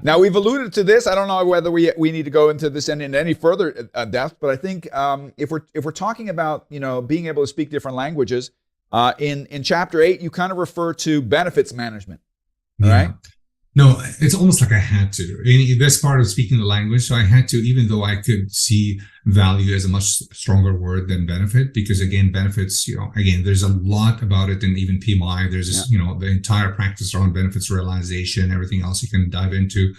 Now, we've alluded to this. I don't know whether we need to go into this in any further depth, but I think if we're talking about, being able to speak different languages, in chapter 8, you kind of refer to benefits management, right? No, it's almost like I had to. That's part of speaking the language. So I had to, even though I could see value as a much stronger word than benefit, because again, benefits, there's a lot about it. And even PMI, there's this, the entire practice around benefits realization, everything else you can dive into.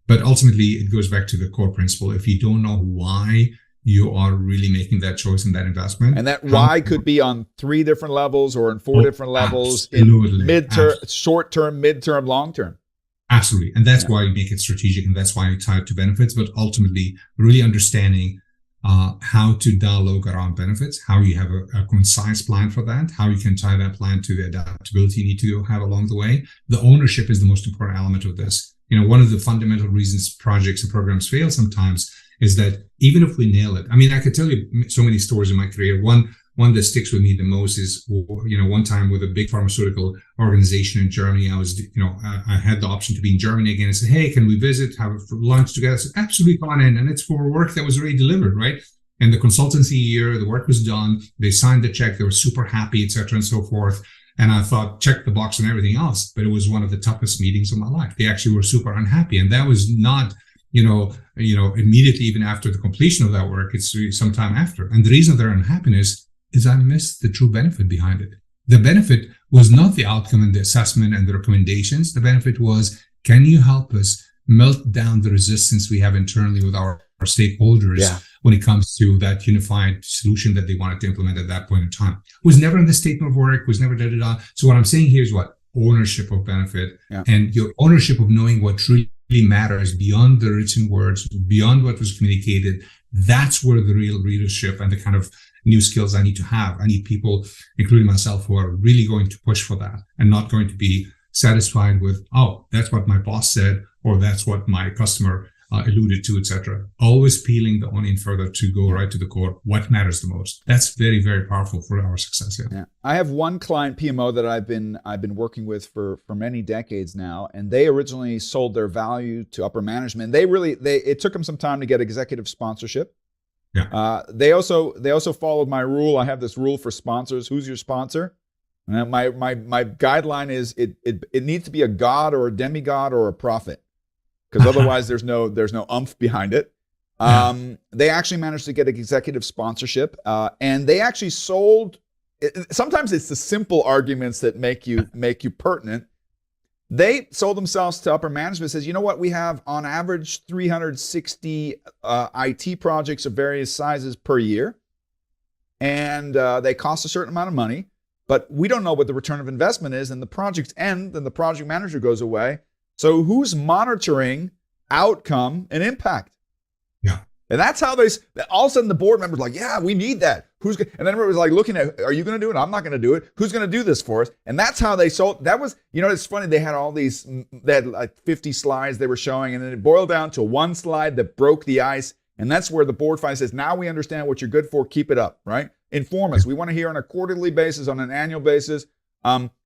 But ultimately, it goes back to the core principle. If you don't know why you are really making that choice and that investment. And that why could be on 3 different levels or in 4 different levels, absolutely, in mid-term, short-term, mid-term, long-term. Absolutely. And that's why you make it strategic, and that's why you tie it to benefits, but ultimately really understanding how to dialogue around benefits, how you have a concise plan for that, how you can tie that plan to the adaptability you need to have along the way. The ownership is the most important element of this. One of the fundamental reasons projects and programs fail sometimes is that even if we nail it, I could tell you so many stories in my career. One that sticks with me the most is, one time with a big pharmaceutical organization in Germany, I was, I had the option to be in Germany again. I said, hey, can we visit, have lunch together? I said, absolutely fine. And it's for work that was already delivered, right? And the consultancy year, the work was done. They signed the check. They were super happy, et cetera, and so forth. And I thought, check the box and everything else. But it was one of the toughest meetings of my life. They actually were super unhappy. And that was not, immediately even after the completion of that work, it's really some time after. And the reason their unhappiness is I missed the true benefit behind it. The benefit was not the outcome and the assessment and the recommendations. The benefit was, can you help us melt down the resistance we have internally with our stakeholders when it comes to that unified solution that they wanted to implement at that point in time? It was never in the statement of work, was never da-da-da. So what I'm saying here is ownership of benefit and your ownership of knowing what truly matters beyond the written words, beyond what was communicated. That's where the real leadership and the kind of new skills I need to have. I need people, including myself, who are really going to push for that and not going to be satisfied with, oh, that's what my boss said, or that's what my customer alluded to, etc. Always peeling the onion further to go right to the core. What matters the most? That's very, very powerful for our success. Yeah. I have one client PMO that I've been working with for many decades now, and they originally sold their value to upper management. It took them some time to get executive sponsorship. Yeah. They also followed my rule. I have this rule for sponsors. Who's your sponsor? And my guideline is it needs to be a god or a demigod or a prophet, because otherwise there's no umph behind it. They actually managed to get executive sponsorship, and they actually sold. Sometimes it's the simple arguments that make you pertinent. They sold themselves to upper management. Says, you know what, we have on average 360 IT projects of various sizes per year, and they cost a certain amount of money, but we don't know what the return of investment is, and the projects end, and the project manager goes away. So who's monitoring outcome and impact? Yeah. And that's how all of a sudden the board members are like, yeah, we need that. And then everybody's like looking at, are you going to do it? I'm not going to do it. Who's going to do this for us? And that's how they sold. That was, it's funny. They had they had like 50 slides they were showing, and then it boiled down to one slide that broke the ice. And that's where the board finally says, now we understand what you're good for. Keep it up, right? Inform us. We want to hear on a quarterly basis, on an annual basis.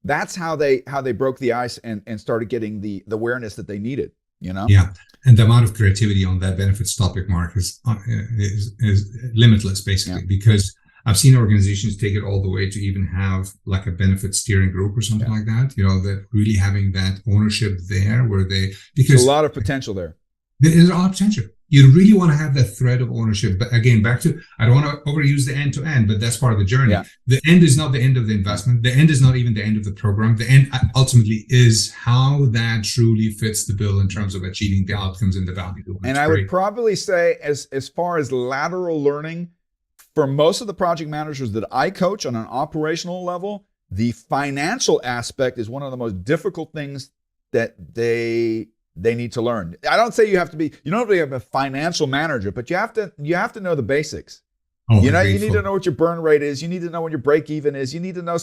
That's how they broke the ice and started getting the awareness that they needed, Yeah. And the amount of creativity on that benefits topic, Mark, is limitless, basically, because I've seen organizations take it all the way to even have like a benefit steering group or something like that, that really having that ownership there because there's a lot of potential there. There's a lot of potential. You really want to have that thread of ownership. But again, back to, I don't want to overuse the end to end, but that's part of the journey. Yeah. The end is not the end of the investment. The end is not even the end of the program. The end ultimately is how that truly fits the bill in terms of achieving the outcomes and the value. And I would probably say as far as lateral learning, for most of the project managers that I coach on an operational level, the financial aspect is one of the most difficult things that they need to learn. I don't say you don't have to be a financial manager, but you have to know the basics. You need to know what your burn rate is. You need to know what your break even is. You need to know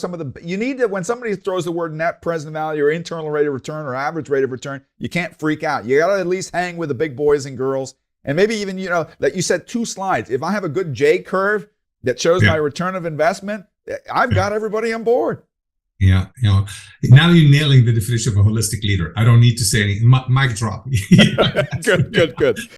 when somebody throws the word net present value or internal rate of return or average rate of return, you can't freak out. You got to at least hang with the big boys and girls. And maybe even, that you said 2 slides. If I have a good J curve that shows my return of investment, I've got everybody on board. Yeah. Now you're nailing the definition of a holistic leader. I don't need to say anything. Mic drop. Good.